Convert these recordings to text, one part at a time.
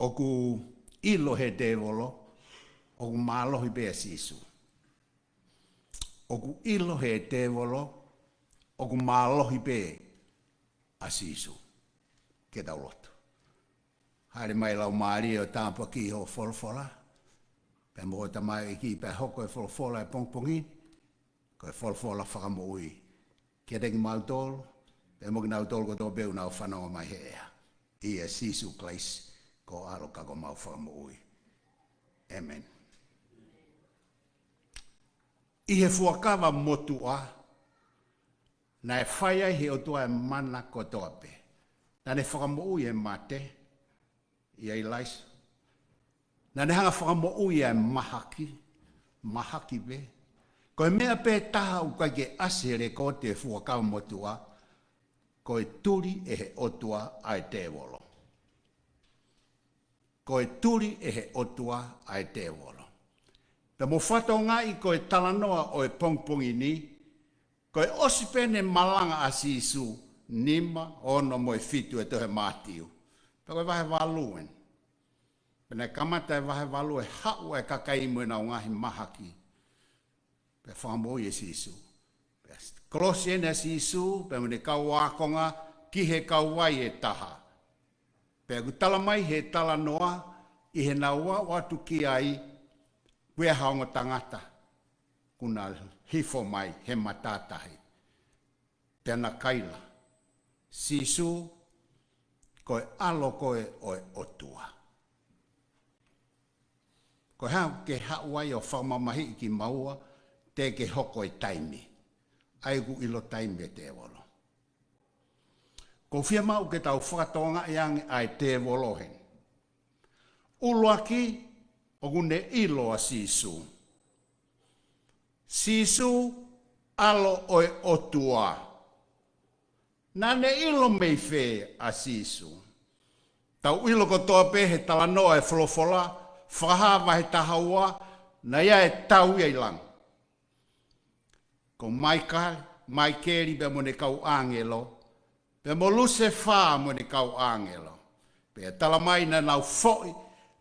Oku ilo he Tevolo oku Malohi be Sisu. Oku ilo he Tevolo oku Malohi be a Sisu. Ke tau lotu. Haere mai lau maari o tāpua ki ho wholwhola. Pea mo ta mai ki pea hoko e wholwhola e pongpongi. Ko e wholwhola whakamo ui. Kia tengi mautolo. Pea mo ki nautolo ko tō beu nau whanonga mai hea. Ia Sisu place. Ko aro kako mau whakamo ui. Amen. I he fuakawa motua. Na e whaia he o tua e mana kotoa pe. Na ne whakamo ui e mate. Ia i laisa. Na ne hanga whakamo ui e mahaki. Mahaki be. Ko e mea pe taha u kai ke asere ko te fuakawa motua. Ko e turi e he otua ai Tevolo. Ko e turi e he otua ai Tevolo. Pe mo whato ngai ko e talanoa o e pongpongi ni. Ko e osipene Malanga a Sisu. Nima ono mo e fitu e tohe mātiu. Pe koe wahe waluen. Pena kamata e wahe walu e hau e kakaimu e nau ngahi mahaki. Pe whamoi e Sisu. Pe krosi ene Sisu. Pe mune kau wakonga ki he kau wai e taha. Pe ku tala mai he tala noa. I he nau watu ki ai. Wea haonga tangata. Kuna hifo mai he matatahi. Pena kaila. Sisu, koe alo koe oe otua. Koe hau ke hauai o whamamahi ki maua, te ke hoko e taimi. Aigu ilo taimi e Tevolo. Ko whia mau ke tau whakatonga iange ai Tevolo hen. Uluaki, o gune ilo a Sisu. Sisu, alo oe otua. Nane ilo mei whē a Sisu. Tau ilo ko toa pe he talanoa e wholofola, whahawa he tahaua, na ia e tau ia ilang. Ko mai keri pe mo ne kau angelo, pe mo luse wha mo ne kau angelo. Pe tala mai na nau foi,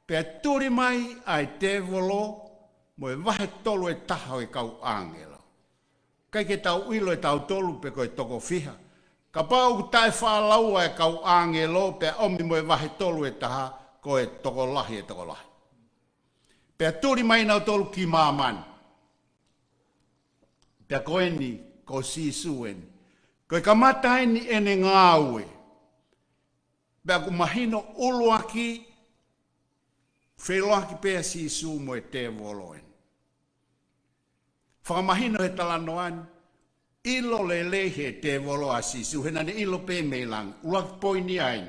pe turi mai ai Tevolo, mo e wahe tolu e taha e kau angelo. Kai ke tau ilo e tau tolu pe koe toko whiha. Ka pau tae whaalaua e kau angelo pe omi mo e wahe tolu e taha ko e toko lahi e toko lahi. Pe turi mai nau tolu ki māmani. Pe koe ni ko Sisu eni. Koe ka matai ni ene ngāue. Pe aku mahino uluaki wheloaki pe Sisu mo e Tevolo eni. Whakamahino he talanoani. Ilo le he Tevolo a Sisu, hena ne ilo pe meilang, uak poini ain.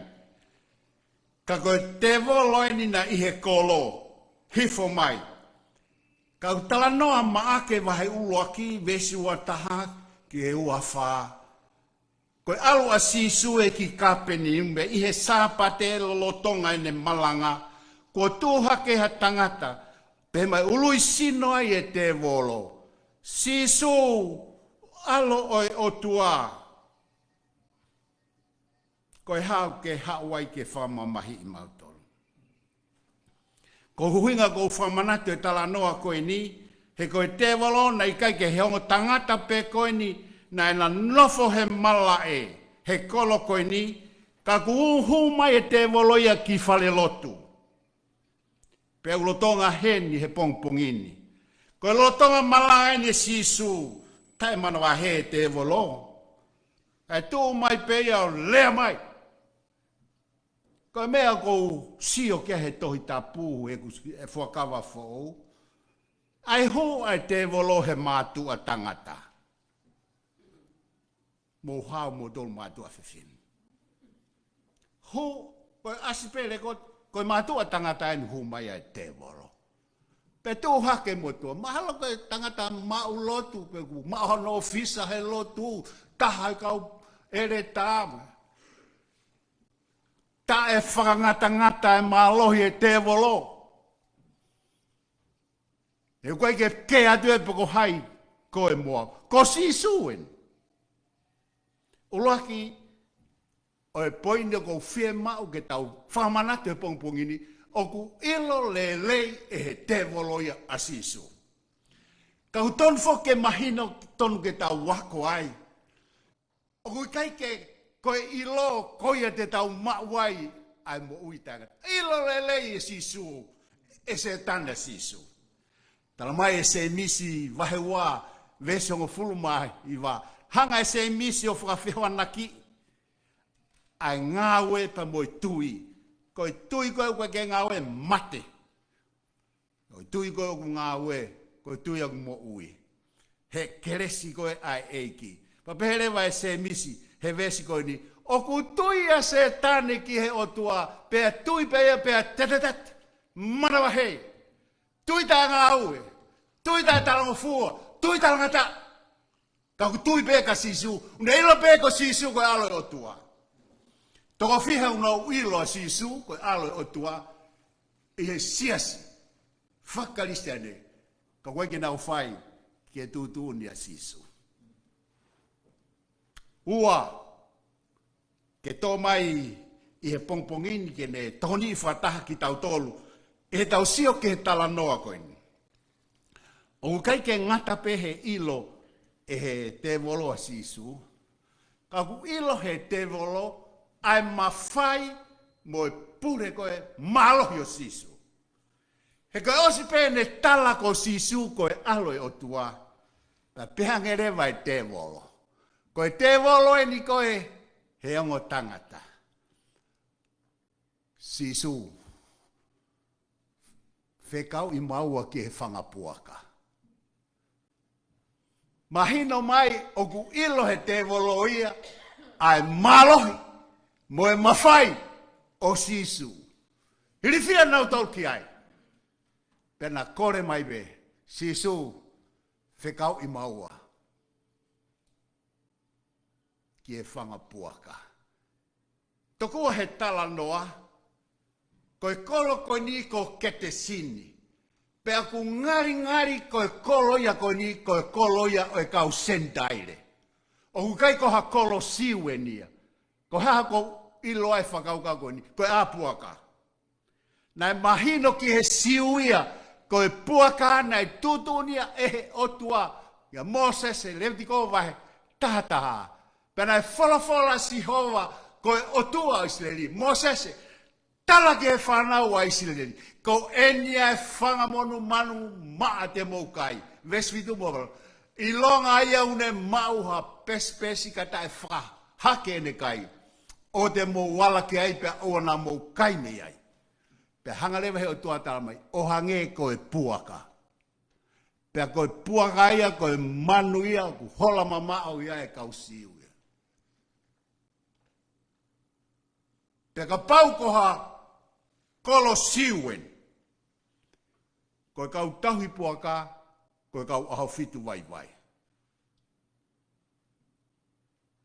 Ka koe Tevolo eni na ihe kolo, hifo mai. Ka talanoa maake wahe uloaki, vesi ua taha, ki e ua wha. Koe alu a Sisu e ki kapeni umbe, ihe sāpate lolotonga ene Malanga, ko tūhake ha tangata, pe mai ului sino ai e Tevolo. Sisu, alo oi otua. Koe hau ke hauai ke whamamahi i mautoro. Ko huinga ko whamanatu e tala noa koe ni, he koe Tevolo na i kai ke heongo tangata pe koe ni, na ena nofo he mala e, he kolo koe ni, ka ku uhu mai e Tevolo ia ki whale lotu. Pe ulotonga heni he pongpongini. Koe ulotonga malanga ni Sisu, tai mana wa he Tevolo. Ai tō mai peia o lea mai. Koe mea kou sio kia he tohi tā pūhu e whakawa whou. Ai ho ai Tevolo he mātua tangata. Mō hao mō tōlu mātua whiwhin. Ho, koe asipele koe mātua tangata enu hu mai ai Tevolo. Pe tō hake motua, mahalo koe tangata mau lotu, pe ku mahono ofisa he lotu, taha kau ere tāma. Ta e whakangata e Malohi e Tevolo. E koe ke atu e poko hai koe moa. Ko Sisu en. Ulaki o e poine ko whie mau ke tau whamanatu e pongpongini, oku ilo le lei e he tevolo ia a Sisu. Kau ton fo ke mahino tonu ke tau wako ai. Oku kai ke koe ilo koia te tau mawai ai mo uitanga. Ilo le lei e Sisu e se tanda Sisu. Tala mai e se misi wahewa vesongo fulumai iwa. Hanga e se misi o whakawhewa naki. Ai ngawe pa moi tui. Koe tui koe koe ke ngawe mate. Koe tui koe ku ngawe, koe tui aku mo ui. He keresi koe ai eiki. Pa peherewa e se misi, he vesi koe ni. Oku tui a se tane ki he otua, pea tui pea pea tetetet. Manawa hei. Tui ta ngawe. Tui ta talango fua. Tui talanga ta. Kau tui pea ka Sisu. Una ilo pea ko Sisu koe alo otua. Toko whiha unau ilo a Sisu, koe alo o tua, i he siasi, whakaliste ane, ka koe ke nau whai, ki e tūtū ni a Sisu. Ua, ke tō mai i he pongpongini ke ne toni whataha ki tau tolu, e he tau sio ke he tala noa koe ni. O kai ke ngata pe he ilo e he tevolo a Sisu, ka ku ilo he tevolo, ai mawhai mo e pure koe malohi o Sisu. He koe osi pēne tala ko Sisu koe aloi o tua. Pa pehangere vai tevolo. Koe tevolo e ni koe he ongo tangata. Sisu. Whekau i maua ki he whangapuaka. Mahino mai oku ilo he tevolo ia ai malohi. Mo e mawhai o Sisu. Hiriwhia nau tau ki ai. Pena kore mai be. Sisu, whekau i maua. Ki e whangapuaka. Tokua he tala noa. Koe kolo koe ni ko kete sini. Pea ku ngari koe kolo ia koe ni koe kolo ia o e kau sentaire. O ku kai koha kolo siwe nia. Ko haha ko ilo ai whakauka koe ni, koe āpuaka. Nai mahino ki he siuia, koe puaka nai tutunia ehe otua, ia Moses e Levitiko vahe, tahataha. Pena e whalafola si hova, koe otua o Israeli. Moses e tala ki he whanau a Israeli. Ko enia e whangamonu manu maa te moukai. Vesvitu mōkala. I longa ia une mauha pesi kata e wha, hake ene kai. O te mo wala ki ai pia o na mo kaine ai. Pia hangalewa he o tua taramai, o hange koe puaka. Pia koe puaka ia, koe manu ia, ku hola mama au ia e kausiu ia. Pia ka pau koha kolo siuen. Koe kau tahi puaka, koe kau aho fitu vai.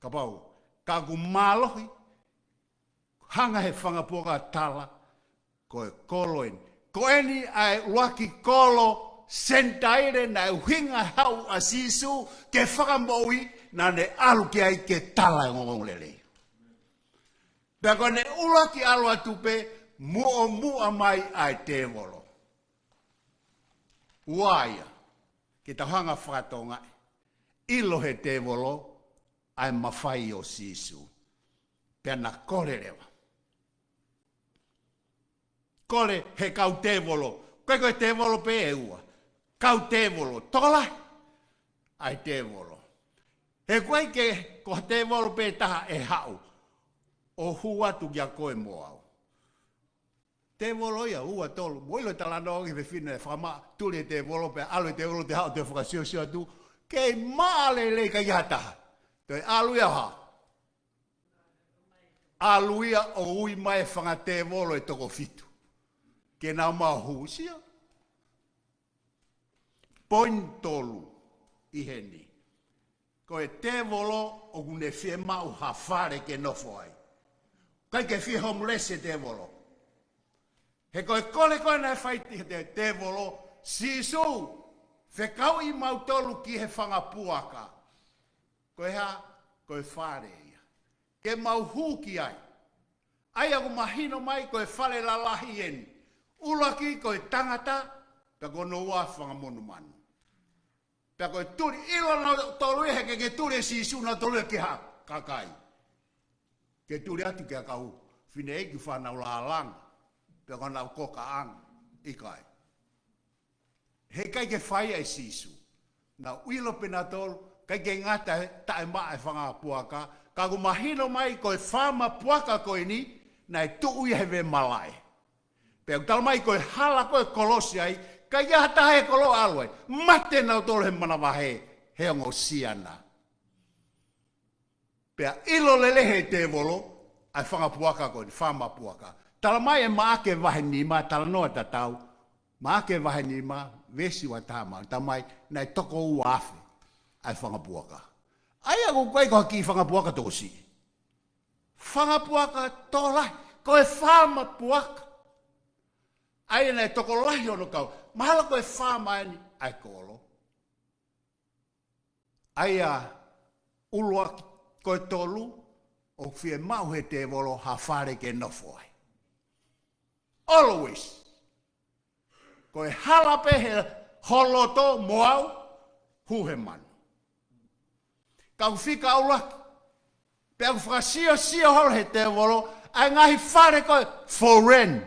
Ka pau, ka ku malohi, hanga he whangapuaka tala, koe koloen. Koe ni ai waki kolo sentaire na uhinga hau a Sisu ke whakamoi na ne alu ki ai ke tala ngongolele. Pea koe ne ulaki alu atupe mua mai ai tevolo. Uaia, ke tahanga whakatonga, ilo he tevolo ai mawhai o Sisu. Pea na kore rewa. Kore he kau tevolo. Koe tevolo pe e ua. Kau tevolo. Tola. Ai tevolo. He koe ke ko tevolo pe taha e hau. O hua tu kia koe moau. Tevolo ia ua tolu. Moilo tala noongi me fina e whama tuli e tevolo pe alo e tevolo te hau te whakasio tu. Kei maale leika ia taha. Toi alu ia ha. Aluia o ui mai whanga tevolo e toko fitu. Ke nā mahusia. Pointolu i heni. Ko e tevolo o gune fie mau hawhare ke nofo ai. Kai ke fie homeless e tevolo. He koe kole koe nai whaiti te tevolo. Sisu, whekau i mau tolu ki he whangapuaka. Koe ha, koe whare ia. Ke mau huki ai. Ai aku mahino mai koe whare lalahi eni. Ulaki koe tangata, pe ko no wafanga monu manu. Pe koe turi ilo no tolu heke ke turi Sisu no tolu ke ha kakai. Ke turi atu ke kau fine eki whana ula alang. Pe ko na koka ang ikai. He kai ke whai ai Sisu. Na uilo penatol, kai ke ngata tae maa e whanga puaka. Ka ku mahino mai koe whama puaka koe ni, na e tuu hewe malai. Pea tala mai koe hala koe kolosi ai, ka ia tahe kolo alue. Mate nau tolo he manawahe, he ongo siana. Pea ilo lelehe Tevolo, ai whanga puaka koe, whama puaka. Tala mai e maake wahe nima, tala noa tatau, maake wahe nima, vesi wa tama, tala mai, nai toko uafe, ai whanga puaka. Ai ako koe koe ki whanga puaka tosi. Whanga puaka tola, koe whama puaka. Ai nei toko lahi ono kau. Mahala koe whama ani, ai kolo. Ai a ulua koe tolu, o fie mau he Tevolo ha whare ke nofo ai. Always. Koe halape he holoto moau, huhe manu. Kau whika ulaki. Pea ku whakasio holo he Tevolo, ai ngahi whare koe for rent.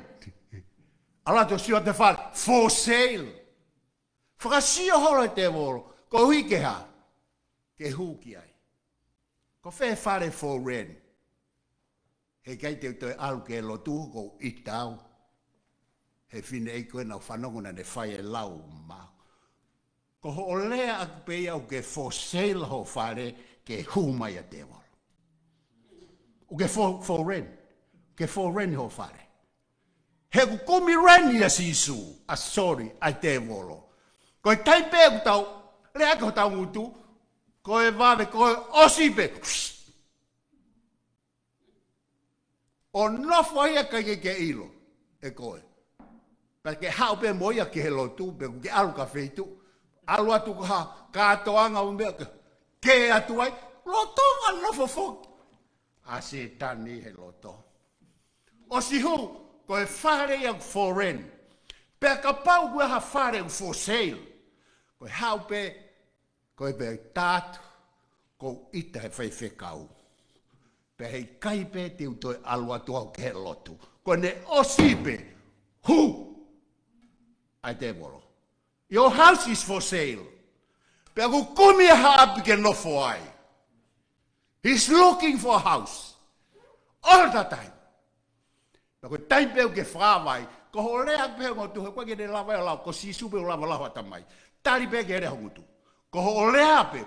Ala to sio te whare, for sale. Whakasio holo he Tevolo, ko hui ke ha, ke huki ai. Ko whe whare for rent. He kai te toi alu ke lotu ko itau. He whine ei koe nau whanonguna ne whai e lau ma. Ko ho olea ak pei au ke for sale ho whare ke humai a Tevolo. O ke for rent. Ke for rent ho whare. He ku komi reni a Sisu, a sorry, a Tevolo. Koe taipe ku tau, lea ko tau ngutu, koe vave, koe osipe. O nofo ia ke ilo, e koe. Pake hao pe moia ke he lotu, pe ku ke alu ka feitu. Alu atu ka katoanga umea ke atu ai, lotonga nofo fok. A se tani he loto. O si hu, koe whare au for rent. Pea ka pau kua ha whare au for sale. Koe hao pe, koe pe tātu, ko ita he Faifekau. Pea hei kaipe te utoi alu atu au ke he lotu. Koe ne osipe, hu, ai Tevolo. Your house is for sale. Pea ku kumi ha api ke nofo ai. He's looking for a house. All the time. Pea koe taipeu ke whāwai. Ko ho rea peo ngotu. Koe ke ne lawa e lau. Ko Sisu peo lawa tamai. Tari pe ke rea ngotu. Ko ho rea peo.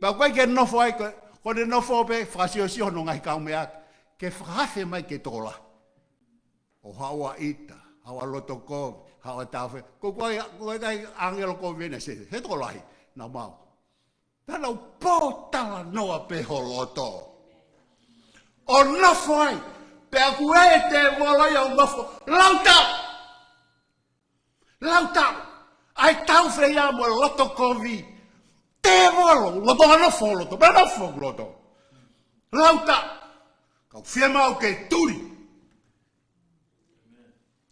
Pea koe ke nofo ai. Ko ne nofo pe. Whakasio no ngai kaumea. Ke whakafe mai ke tola. O hawa ita. Hawa loto ko. Hawa tawhe. Ko koe kai angelo ko vene se. He tolahi. Na mau. Tana o pō tala noa pe holoto. O nofo ai. Pea ku e Tevolo ia o nofo. Lautau! Lautau! Ai tau whea mo loto kovi. Tevolo! Loto a nofo loto. Pea nofo loto. Lautau! Kau whia mau ke turi.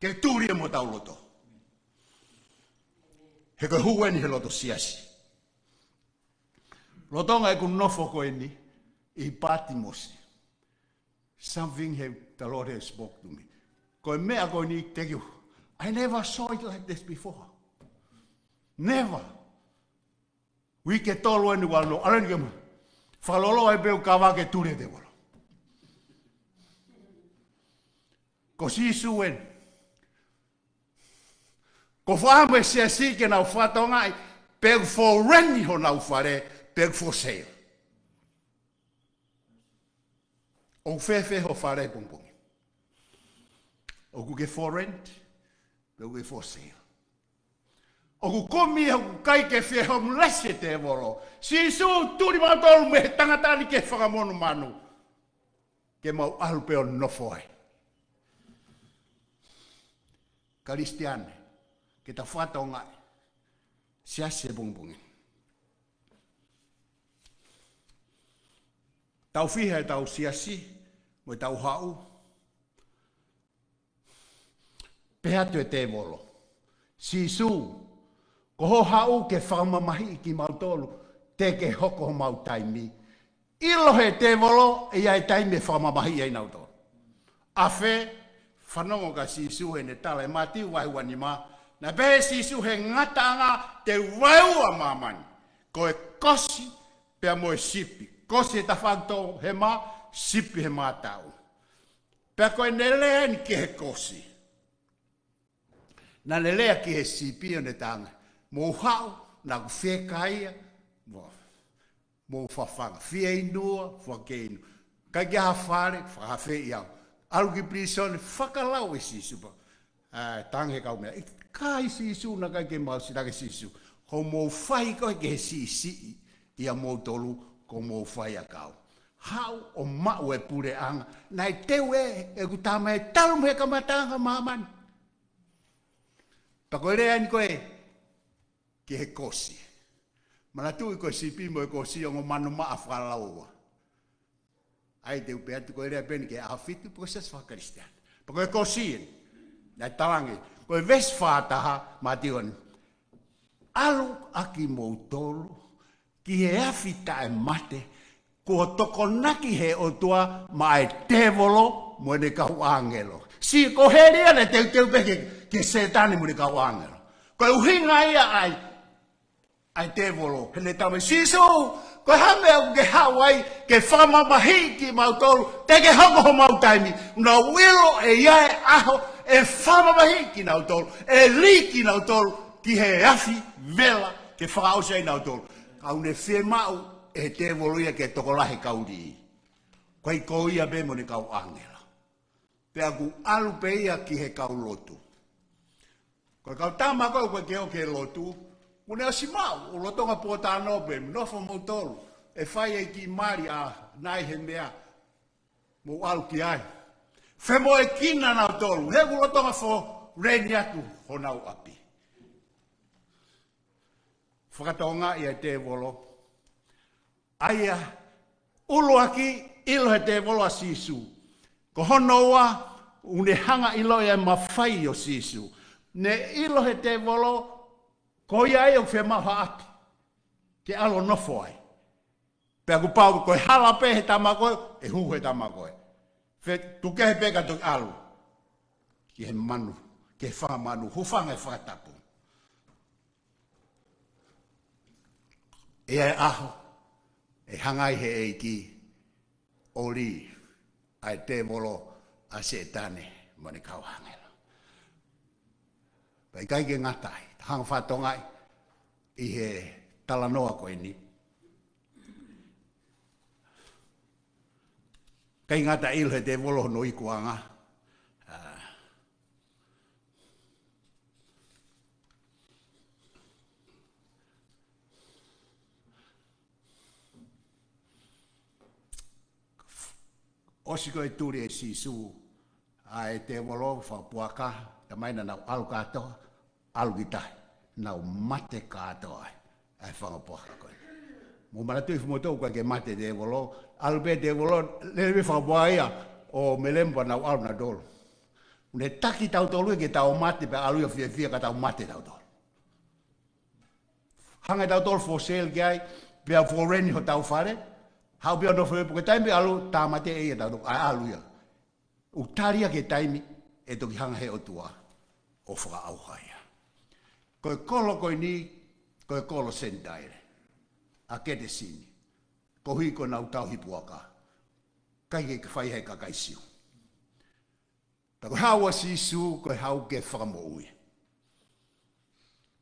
Ke turi e mo tau loto. He koe hueni he loto siasi. Lotonga e kun nofo koe ni, I Patimosi. Something the Lord has spoke to me. Koe mea koe ni te kiu. I never saw it like this before. Never. Wike tolu eni wano, aleni kemu. Whalolo e peu kawa ke ture te wano. Ko Sisu en. Ko whame se sike nau whatongai, peu for reni ho nau whare, peu for sale. O fefe ho whare pongpongi. O ku ke for rent, peu ke for sale. O ku komi o ku kai ke whea ho mulese te volo. Sisu turi matolu me tangatani ke whakamonu manu. Ke mau alu peo nofo ai. Karistiane, ke ta whatongai. Siase pongpongi. Tau whiha e tau siasi, mo tau hau. Pea tu e Tevolo. Sisu, ko ho hau ke whamamahi ki mautolu, te ke hoko ho mau taimi. Ilo he Tevolo, e ai taimi whamamahi ai nautolu. Afe, whanongo ka Sisu he ne tala, e mati waiwani ma, na behe Sisu he ngatanga te waua mamani. Ko e kosi, pea mo e sipi. Kosi e tawhagto he ma, sipi he mātau. Pea ko e nelea ni ke he kosi. Na nelea ki he sipi o ne tanga. Mo hau, na ku whekaia, mo whawhanga. Whia inua, whakeinu. Ka kia hawhare, whahawhe iau. Alu ki prisone, whakalau e Sisu pa. Tange kau mea. Kai Sisu na kai ke mausi na ke Sisu. Ko mo whai koe ke he sisi. Ia mo tolu, ko mo whai a kau. Hau o mau e pure anga. Nai teu e ku tama e talu me kamatanga mamani. Pako rea ni koe, ki he kosi. Mana tui koe sipi mo e kosi o manu maa whalaua. Ai te upe atu koe rea peni ke awhitu po sas whakaristian. Pako e kosien, nai talangi, koe ves whātaha, mātion. Alu aki moutolu, ki he awhita e mate, kua toko naki he otua, ma e Tevolo mo ne kau angelo. Si ko heria ne teu peke ke setani mo ne kau angelo. Ko uhinga ia ai Tevolo, he ne tame Sisu, ko hame au ke hawai, ke whamamahi ki mautolu, te ke hoko ho mautaimi, na wilo e iae aho, e whamamahi ki nautolu, e li ki nautolu, ki he afi, vela, ke whakausei nautolu. Kau ne whemau, e Tevolo ia ke tokolahe kauri. Koe ko ia be mo ne kau angelo. Pea ku alu pe ia ki he kau lotu. Koe kau tama koe ke o ke lotu, mune o si mau, o lotonga pōtā nope, nofo moutolu, e whai e ki mari a nai he mea, mo alu ki ai. Whemo e kina nau tolu, he ku lotonga fo reni atu ho nau api. Whakatonga ia Tevolo, aia, ulu aki, ilo he Tevolo a Sisu. Ko honoa, une hanga ilo ia mawhai o Sisu. Ne ilo he Tevolo, ko ia e o whemaha ati. Ke alo nofo ai. Pea ku pau koe halape he tamakoe, e hu he tamakoe. Tuke he peka toki alu. Ki he manu, ke whanga manu, hufanga e whakatapu. E ai aho, e hangai he eiki, ori, ai Tevolo a Sonatane mo ne kau hangela. Pai kai ke ngatai, hang whatongai, i he talanoa koe ni. Kai ngata ilo he Tevolo no i kuanga. Osiko e turi e Sisu, a e Tevolo whapuaka, ta maina nau alu katoa, alu gitai, nau mate katoa, ai whangapuaka koe. Mo manatui fumotou koe ke mate Tevolo, alu pe Tevolo, lewe whapuaka ia, o melempa nau alu na dolo. Une taki tau tolu ke tau mate, pe alu ia fia ka tau mate tau tolu. Hanga tau tolu for sale ki ai, pe a for reni ho tau whare, hau pia no foi porque taimi alu tamate e tau alu ia. U taria ke taimi e toki hanga he otua o whaka auhaia. Koe kolo koe ni, koe kolo sentaire. A kete sini. Ko hui ko nau tau hipuaka. Kai ke whai hei kakaisiu. Tako hau a Sisu, koe hau ke whakamoui.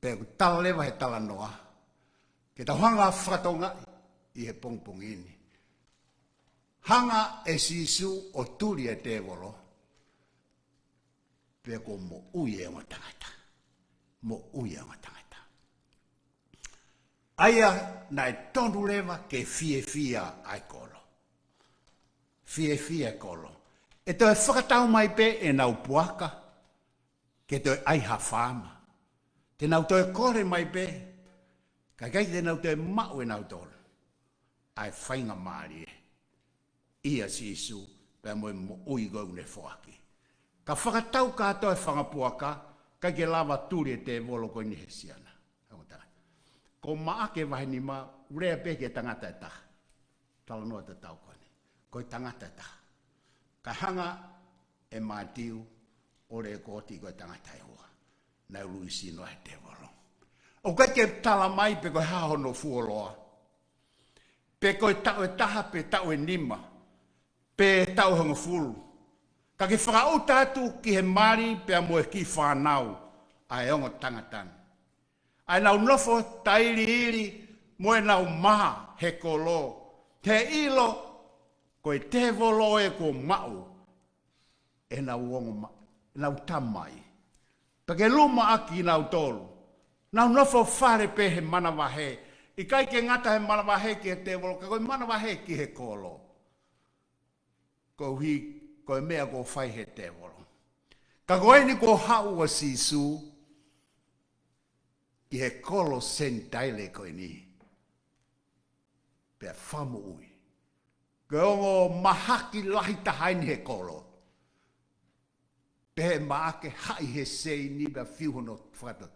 Pea ku tala lewa he tala noa. Ke tau hanga whakatonga i he pongpong ini. Hanga e Sisu o turi e Tevolo. Pea ko mo ui e matangata. Mo ui e matangata. Aia na e tonu lewa ke fia ai kolo. Fia kolo. E toi whakatau mai pe e nau puaka. Ke toi ai hawhama. Te nau toi kore mai pe. Kai te nau toi mau e nau tolu. Ai whainga maari e. Ia Sisu, pea moe mo ui gau ne whoaki. Ka whakatau katoa e whangapuaka, ka ke lava turi e Tevolo ko ni he siana. Ko maake wahi ni ma, urea peke tangata e taha. Tala noa te tau kone. Ko tangata e taha. Ka hanga e mātiu, ore e kōti ko tangata e hoa. Nai luisi no he Tevolo. O kai ke tala mai pe koe hahono fuoloa. Pe koe tau e taha pe tau e nima. Pe tau hanga fulu. Ka ke whakau tātu ki he mari pe a moe ki whanau. Ai ongo tangatana. Ai nau nofo tairi iri moe nau maha he kolo. Te ilo koe Tevolo oku Malohi. E nau ongo ma, nau tamai. Pake luma aki nau tolu. Nau nofo whare pe he manawahe. I kai ke ngata he manawahe ki he Tevolo, ka koe manawahe ki he kolo. Ko hi, koe mea ko whai he Tevolo. Ka koe ni ko hau a Sisu, i he kolo sentaile koe ni. Pea whamu ui. Koe ongo mahaki lahi tahaini he kolo. Pe maake hai he sei ni ba fiuhono whakata.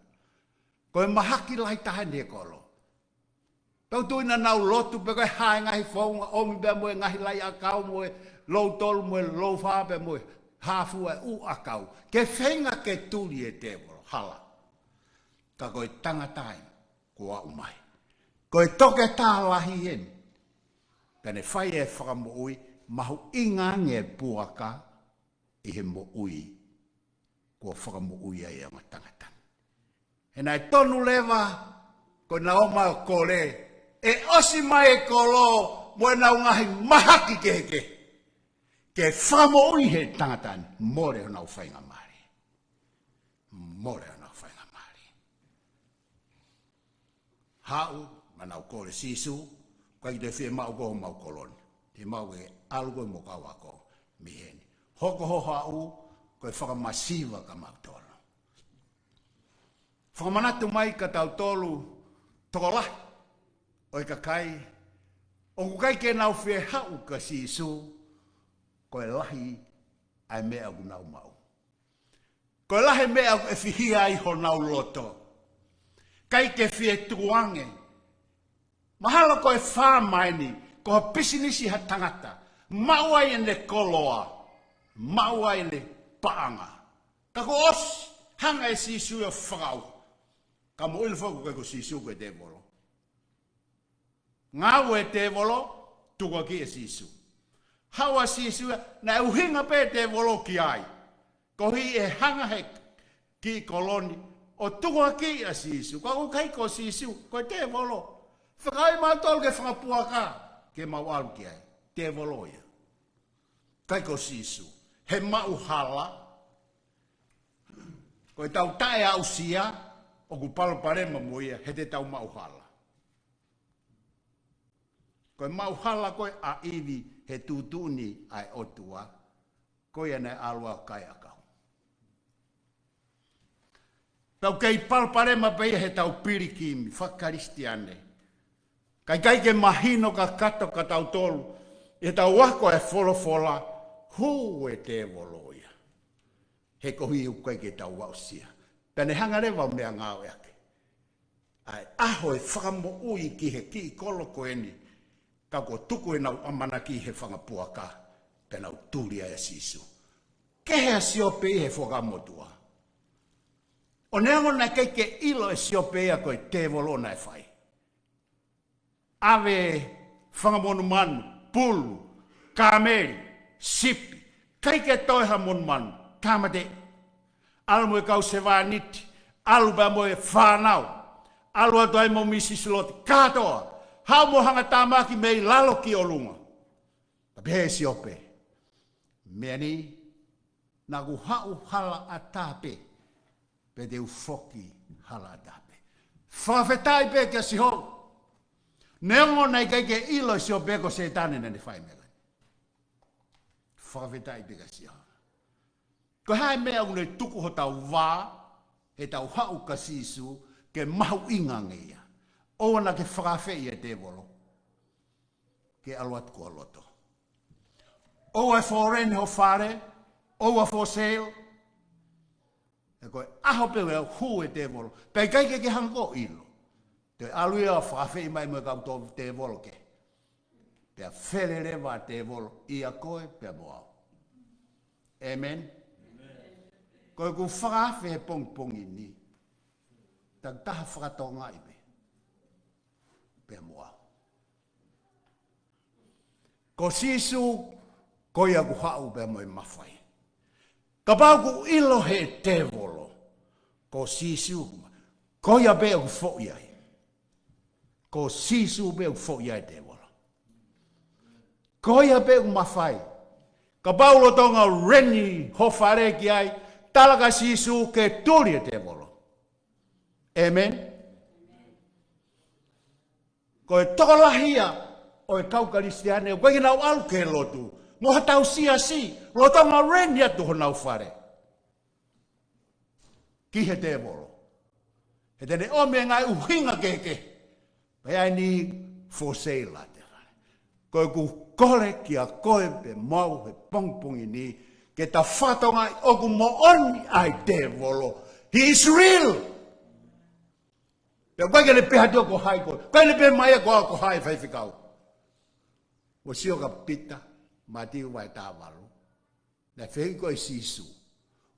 Koe mahaki lahi tahaini he kolo. Tau tuina nau lotu pe koe hae ngahi whaunga omi bea moe ngahi lai akau moe lou tolu moe lou whape moe hāfua u akau. Ke whenga ke tuli e Tevolo, hala. Ka koe tangatai, kua umai. Koe toke tālahi hen. Pene whai e whakamu ui, mahu inga nge puaka i he mo ui. Kua whakamu ui ai anga tangatani. E nai tonu lewa, koe na oma o kore, e osi mai e kolo, moe na ungahi mahaki keheke. Ke whakamu ui he tangatani, more o nau whainga mari. More o nau whainga mari. Hau, ma nau kore Sisu, kai te whie mau koho mau koloni. Te mau e algo mo kawako miheni. Hoko ho hau, koe whakamasiwa ka mau tolo. Whakamanatu mai ka tau tolu tola, oi ka kai, o ku kai ke nau whie hau ka Sisu, koe lahi ai mea ku nau mau. Koe lahi mea ku e whihia i ho nau loto. Kai ke whie tuange, mahalo koe whāmaini, koe pisinisi ha tangata, mauai ne koloa, mauai ne paanga. Ka ko os, hanga e Sisu e whakau. Ka mo ilu whaku koe ko Sisu koe Tevolo. Ngāu e Tevolo, tuka ki e Sisu. Hawa Sisu, na uhinga pe Tevolo ki ai. Ko hi e hanga he ki koloni, o tuka ki e Sisu. Ko kai ko Sisu, koe Tevolo. Whakai mai tolu ke whakapuaka ke mau alu ki ai. Tevolo ia. Kai ko Sisu. He mau hala. Koe tau tae au sia, o ku palo parema moia, he te tau mau hala. Koe mau hala koe a iwi he tūtuni ai otua, koe ane alua kai akau. Tau kei palo parema peia he tau pirikimi, whakaristiane. Kai ke mahino ka kato ka tau tolu, e tau wako e wholofola, hu e Tevolo ia. He kohi u kai ke tau wausia. Pene hangarewa mea ngāo ake. Ai aho e whakamo ui ki he ki kolo koeni, ka ko tuku e nau amana ki he whangapuaka, pe nau turia e Sisu. Kehe a siope i he whakamotua. O neango na kei ke ilo e siope ia koe Tevolo na e whai. Ave whangamonu manu, pulu, kāmeri, sipi, kei ke toiha monu manu, kāmate, alu moe kau se wāniti, alu ba moe whānau, alu atu ai mo misi siloti, katoa, hau mo hanga tāmaki mei lalo ki o lunga. Tapi he si ope, mea ni, na ku hau hala a tāpe, pe te ufoki hala a tāpe. Whawhetai pe kia si hou, neongo nei kai ke ilo si ope ko se tane nene whai mega. Whawhetai pe kia si hou. Ko hai mea ule tuku ho tau wā, he tau hau ka Sisu, ke mahu inga ngeia. Oana ke whakawhei e Tevolo, ke aluat kua loto. Oa e whorene ho whare, oa for sale, E koe aho pe wea hu e Tevolo. Pei kai ke hanko ilo. Te aluia whawhi mai mo kau tō Tevolo ke. Pea where rewa Tevolo ia koe pea moao. Amen. Koe ku whakawhi he pongpongi ni. Tak taha whakatonga ipe. Pea moao. Ko Sisu koe aku hau pea moi mawhai. Ka pau ku ilo he Tevolo. Ko Sisu koe a pea ku fōi ai. Ko Sisu pea ku fōi ai Tevolo. Koe a pea ku mawhai. Ka pau lo tonga reni ho whare ki ai. Talaka Sisu ke turi e Tevolo. Amen. Koe tokolahia o e kau karistiane. Koe nau alu ke lotu. Moha tau sia si. Lo tonga reni atu ho nau whare. Ki he Tevolo. He tene ome ngai uhinga keke. Pea ni for sale te whare. Koe ku kore ki a koe pe mau he pongpongi ni. Ke ta whatonga oku mo oni ai Tevolo. He is real. Pea koe ke le peha teo ko hai koe. Koe le peha mai koe ko hai Faifekau. O sio ka pita. Mati vai tā waru. Na whegi koe Sisu.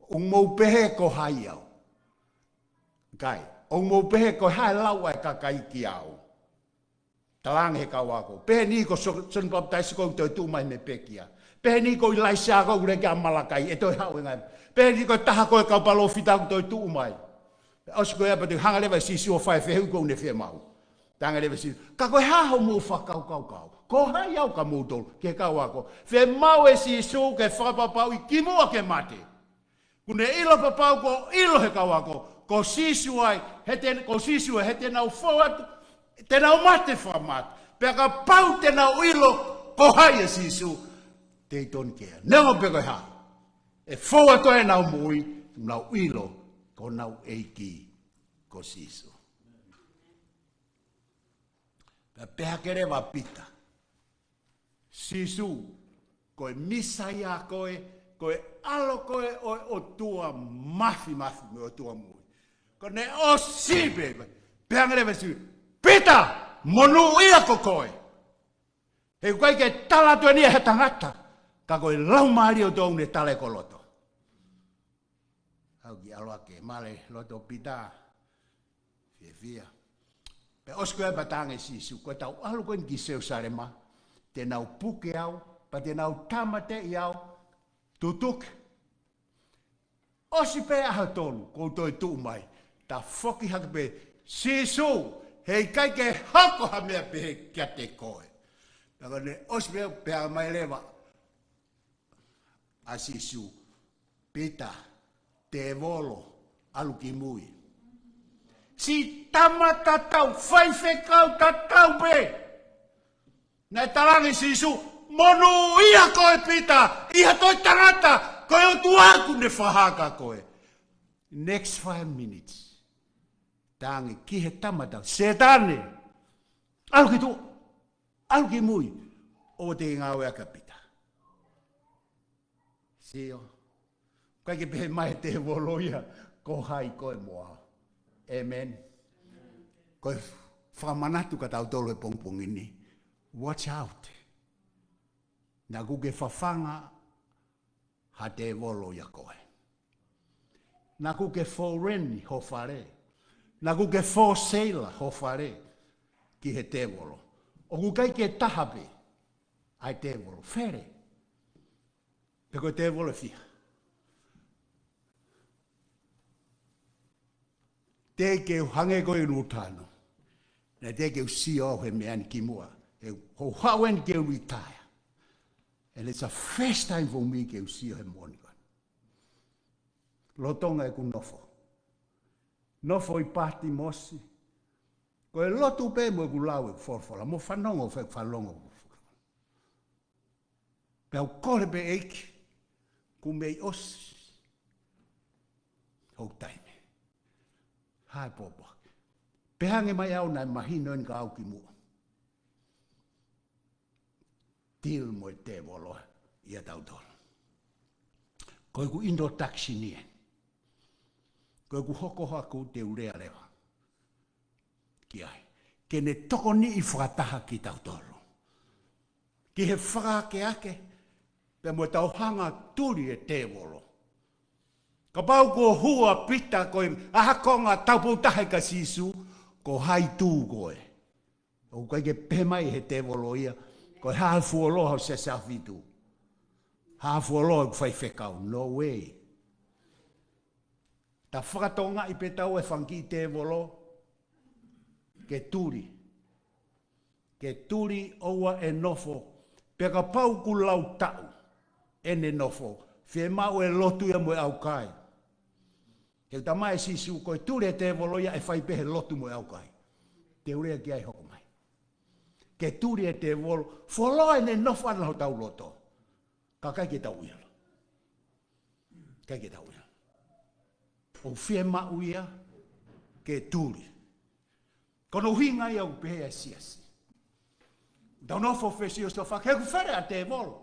O mou pehe ko hai au. Kai. O mou pehe ko hai lau ai kakai ki au. Talang he kau ako. Pehe ni ko son baptise ko toi tu mai me pekia. Pehe ni ko ilai sia ko ure kia malakai. E toi hau ngai. Pehe ni ko taha ko e kau palo fita ko toi tu mai. Osi ko ea pati hanga lewa Sisu o whai whehu ko ne whe mau. Tanga lewa Sisu. Ka koe haho mou whakau kau. Ko hai au ka mūtol ke kau ako. Whe mau e Sisu ke whapapau i kimua ke mate. Kune ilo papau ko ilo he kau ako. Ko Sisu ai, ko Sisu he te nau whauatu, te nau mate whamat. Pea ka pau te nau ilo, ko hai e Sisu, te i toni kea. Nengo pe koe ha. E whauatu e nau mui, nau ilo, ko nau eiki, ko Sisu. Pea kere wa pita. Sisu, koe misaia koe, koe alo koe o tua mafi me o tua mui. Ko ne o sibe, peangere vesi, pita, monu ia ko koe. He koe ke tala tue nia he tangata, ka koe lau maari o tōu ne tale ko loto. Hau ki aloa ke male loto pita, fia. Pe osko e batange Sisu, koe tau alu koe ki seu sarema, te nau puke au, pa te nau tamate i au, tutuk. Osi pe aha tonu, kou toi tuu mai, ta foki haka pe, Sisu, hei kai ke hako ha mea pe he kia te koe. Taka ne osi pe aha mai lewa, a Sisu, pita, Tevolo, alu ki mui. Si tamata tau, Faifekau tatau pe. Nai tarangi Sisu, monu ia koe pita, ia toi tangata, koe o tuaku ne whahaka koe. Next 5 minutes, tangi ki he tamata, setane, alu ki tu, alu ki mui, o te ngāwe aka pita. Sio, koe ke pehe mai te woloia, ko hai koe moa. Amen. Koe whamanatu ka tau tolo e pongpongi ni. Watch out. Nā kuke whawhanga ha te wolo ia koe. Nā kuke whoreni ho whare. Nā kuke whoseila ho whare ki he te wolo. O kukai ke tahape ai te wolo. Where. Pe koe te wolo fia. Te ke hange koe nutano. Na te ke si o he meani ki mua. Ho hawen ke retire. And it's a first time for me ke see him morning. Lotonga e ku nofo. Nofo I pati mosi. Ko e lotu pe mo ku lau e forfola. Mo whanongo fe whalongo. Pe au kore pe eiki. Ku mei osi. Hou taime. Hai popo. Pe hange mai au nai mahino en ka au ki mua. Til mo te volo ia tau tolo. Koe ku introduction nien. Koe ku hoko haku te urea lewa. Ki ai. Ke ne toko ni I whakataha ki tau tolo. Ki he whakake ake, pe mo tau hanga turi e Tevolo. Ka pau ko hua pita koe ahakonga tauputahe ka Sisu, ko hai tū koe. O koe ke pemai he Tevolo ia, koe haafu aloha se safitu. Haafu aloha ku Faifekau, no way. Ta whakatonga I pe tau e whanki Tevolo, ke turi. Ke turi oua e nofo, pe ka pau ku lau tau, ene nofo, whe mau e lotu ia moe au kai. Ke tamai Sisu, koe turi e Tevolo ia e whaipehe lotu moe au kai. Te urea ki ai hoko mai. Ke turi e Tevolo, wholoa ene nofo ana ho tau loto. Ka kai ke tau ilo. Kai ke tau ilo. O whe mau ia, ke turi. Kono hinga ia u pehe siasi. Tau nofo whesi o stofa, he ku where a Tevolo.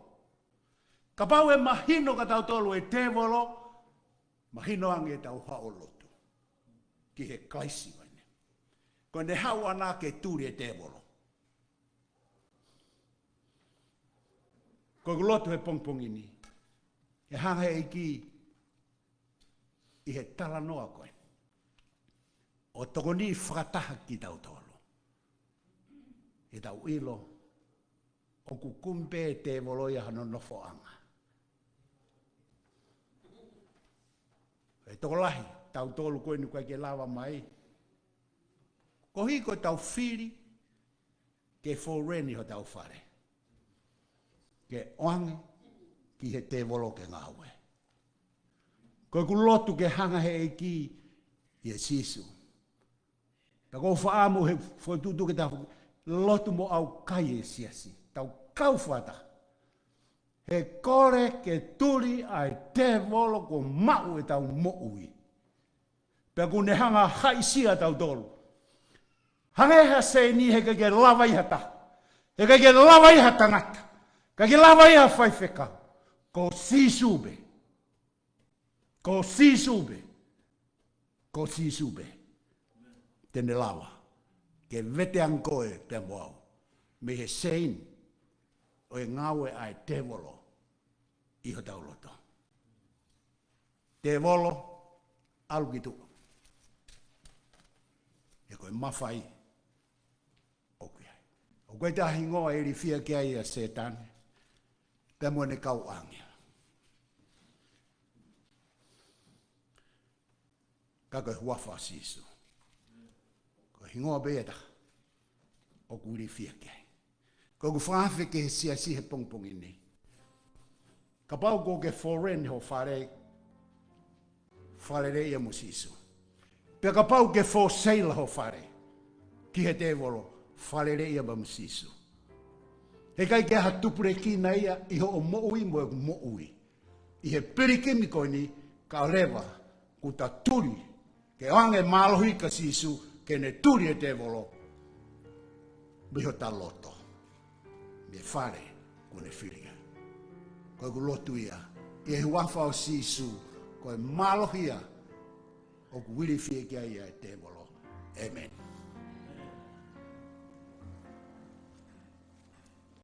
Ka pau e mahino ka tau tolu e Tevolo, mahino ange tau hao lotu. Ki he kaisi wane. Ko ne hau ana ke turi e Tevolo. Ko lotu he pongpongini. He hanga e ki I he tala noa koe. O toko ni whakataha ki tau tolo. He tau ilo, o ku kumpe e Tevolo ia hano nofo anga. E toko lahi, tau tolu koe ni koe ke lawa mai. Ko hiko tau whiri, ke foreni ho tau whare. Ke oange, ki he Tevolo ke ngawe. Koe ku lotu ke hanga he e ki, I e Sisu. Ka kou whaamu he whotutu ke tau lotu mo au kai e siasi. Tau kau whata. He kore ke turi ai Tevolo ko mau e tau moui. Pea ku ne hanga haisia tau tolu. Hangeha se ni he ke lava I hata. He ke lava I hata ngata. Ke lava I ha Faifekau. Ko Sisu be. Ko Sisu be. Ko Sisu be. Tene lawa. Ke vete ankoe te moau. Me he sein. O e ngawe ai Tevolo. Iho tau loto. Tevolo. Alu kitu. E koe mawhai. Oku ai. O koe te ahingoa eri fia ki ai a setane. Te mo ne kau angia. Ka koe huafa Sisu. Koe hingoa beeta. O kuri fia kei. Koe ku whaafe ke siasi he pongpongi ni. Ka pau ko ke foren ho whare. Whare rei mo Sisu. Pea ka pau ke for sail ho whare. Ki he Tevolo. Whare rei mo Sisu. He kai ke hatupure ki na ia. Iho o moui mo e moui. I he pirikimi koe ni. Ka lewa. Ku ta turi. Ke ange malohi ka Sisu, ke ne turi e Tevolo, miho ta loto. Me whare, ko ne whiringa. Koe ku lotu ia, I he wafa o Sisu, koe malohi ia, o ku wiri whie kia ia e Tevolo. Amen.